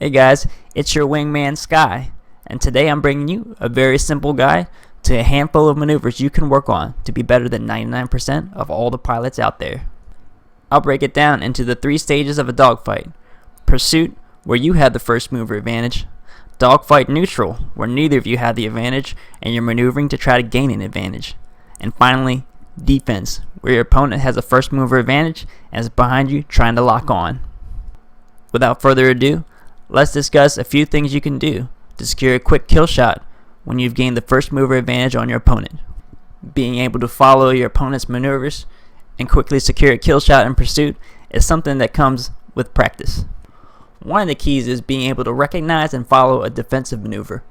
Hey guys, it's your wingman Sky, and today I'm bringing you a very simple guide to a handful of maneuvers you can work on to be better than 99% of all the pilots out there. I'll break it down into the 3 stages of a dogfight. Pursuit, where you have the first mover advantage. Dogfight neutral, where neither of you have the advantage and you're maneuvering to try to gain an advantage. And finally, defense, where your opponent has a first mover advantage and is behind you trying to lock on. Without further ado, let's discuss a few things you can do to secure a quick kill shot when you've gained the first mover advantage on your opponent. Being able to follow your opponent's maneuvers and quickly secure a kill shot in pursuit is something that comes with practice. One of the keys is being able to recognize and follow a defensive maneuver.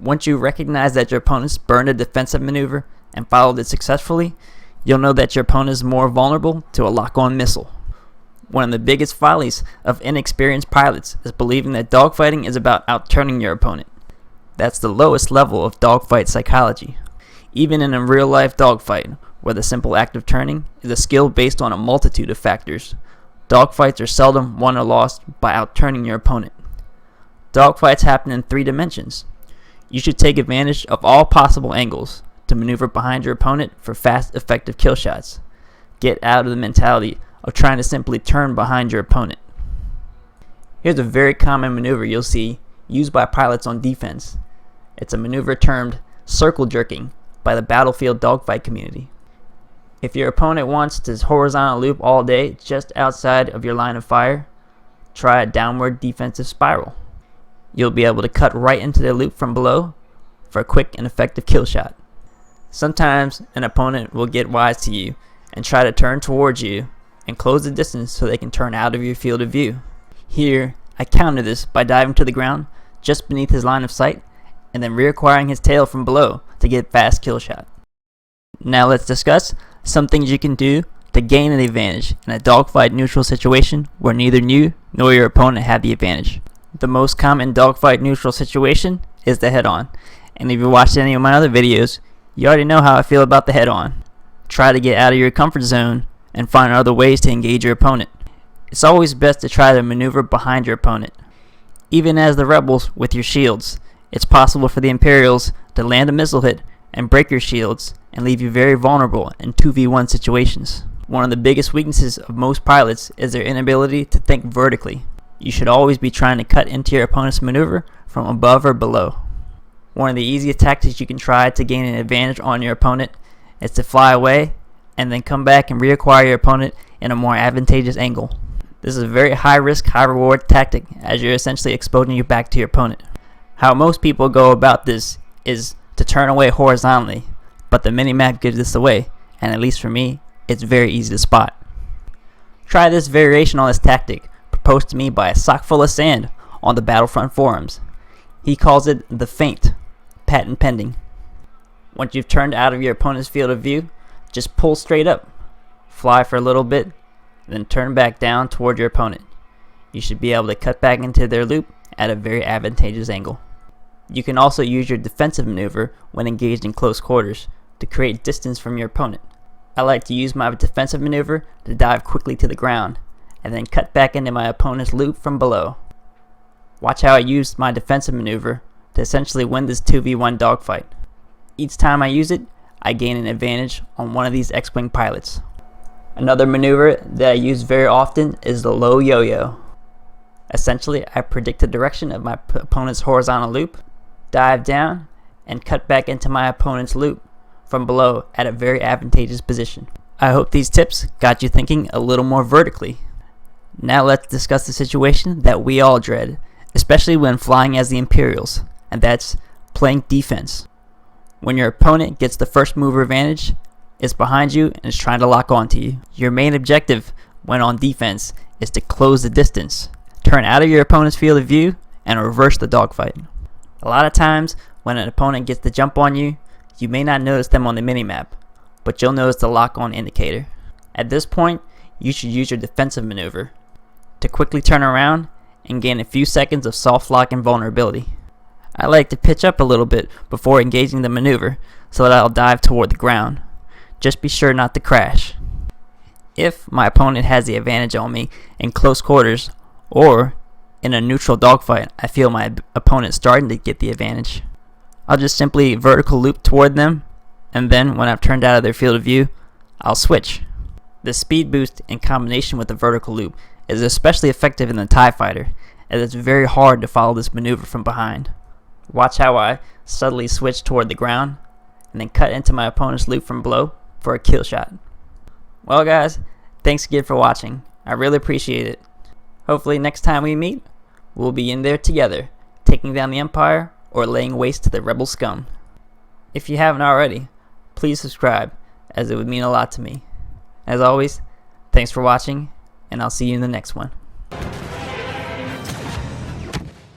Once you recognize that your opponent's burned a defensive maneuver and followed it successfully, you'll know that your opponent is more vulnerable to a lock-on missile. One of the biggest follies of inexperienced pilots is believing that dogfighting is about outturning your opponent. That's the lowest level of dogfight psychology. Even in a real-life dogfight, where the simple act of turning is a skill based on a multitude of factors, dogfights are seldom won or lost by outturning your opponent. Dogfights happen in 3 dimensions. You should take advantage of all possible angles to maneuver behind your opponent for fast, effective kill shots. Get out of the mentality of trying to simply turn behind your opponent. Here's a very common maneuver you'll see used by pilots on defense. It's a maneuver termed circle jerking by the battlefield dogfight community. If your opponent wants to horizontal loop all day just outside of your line of fire, try a downward defensive spiral. You'll be able to cut right into their loop from below for a quick and effective kill shot. Sometimes an opponent will get wise to you and try to turn towards you and close the distance so they can turn out of your field of view. Here, I counter this by diving to the ground just beneath his line of sight and then reacquiring his tail from below to get a fast kill shot. Now let's discuss some things you can do to gain an advantage in a dogfight neutral situation where neither you nor your opponent have the advantage. The most common dogfight neutral situation is the head-on, and if you watched any of my other videos, you already know how I feel about the head-on. Try to get out of your comfort zone and find other ways to engage your opponent. It's always best to try to maneuver behind your opponent. Even as the rebels with your shields, it's possible for the Imperials to land a missile hit and break your shields and leave you very vulnerable in 2v1 situations. One of the biggest weaknesses of most pilots is their inability to think vertically. You should always be trying to cut into your opponent's maneuver from above or below. One of the easiest tactics you can try to gain an advantage on your opponent is to fly away and then come back and reacquire your opponent in a more advantageous angle. This is a very high risk, high reward tactic as you're essentially exposing you back to your opponent. How most people go about this is to turn away horizontally, but the minimap gives this away, and at least for me, it's very easy to spot. Try this variation on this tactic, proposed to me by a sock full of sand on the Battlefront forums. He calls it the Feint, patent pending. Once you've turned out of your opponent's field of view, just pull straight up, fly for a little bit, then turn back down toward your opponent. You should be able to cut back into their loop at a very advantageous angle. You can also use your defensive maneuver when engaged in close quarters to create distance from your opponent. I like to use my defensive maneuver to dive quickly to the ground and then cut back into my opponent's loop from below. Watch how I use my defensive maneuver to essentially win this 2v1 dogfight. Each time I use it, I gain an advantage on one of these X-Wing pilots. Another maneuver that I use very often is the low yo-yo. Essentially, I predict the direction of my opponent's horizontal loop, dive down, and cut back into my opponent's loop from below at a very advantageous position. I hope these tips got you thinking a little more vertically. Now let's discuss the situation that we all dread, especially when flying as the Imperials, and that's playing defense. When your opponent gets the first mover advantage, is behind you and is trying to lock onto you. Your main objective when on defense is to close the distance, turn out of your opponent's field of view, and reverse the dogfight. A lot of times when an opponent gets the jump on you, you may not notice them on the minimap, but you'll notice the lock-on indicator. At this point, you should use your defensive maneuver to quickly turn around and gain a few seconds of soft lock and vulnerability. I like to pitch up a little bit before engaging the maneuver so that I'll dive toward the ground. Just be sure not to crash. If my opponent has the advantage on me in close quarters, or In a neutral dogfight, I feel my opponent starting to get the advantage. I'll just simply vertical loop toward them, and then when I've turned out of their field of view, I'll switch. The speed boost in combination with the vertical loop is especially effective in the TIE Fighter, as it's very hard to follow this maneuver from behind. Watch how I subtly switch toward the ground, and then cut into my opponent's loop from below for a kill shot. Well guys, thanks again for watching. I really appreciate it. Hopefully next time we meet, we'll be in there together, taking down the Empire or laying waste to the rebel scum. If you haven't already, please subscribe, as it would mean a lot to me. As always, thanks for watching, and I'll see you in the next one.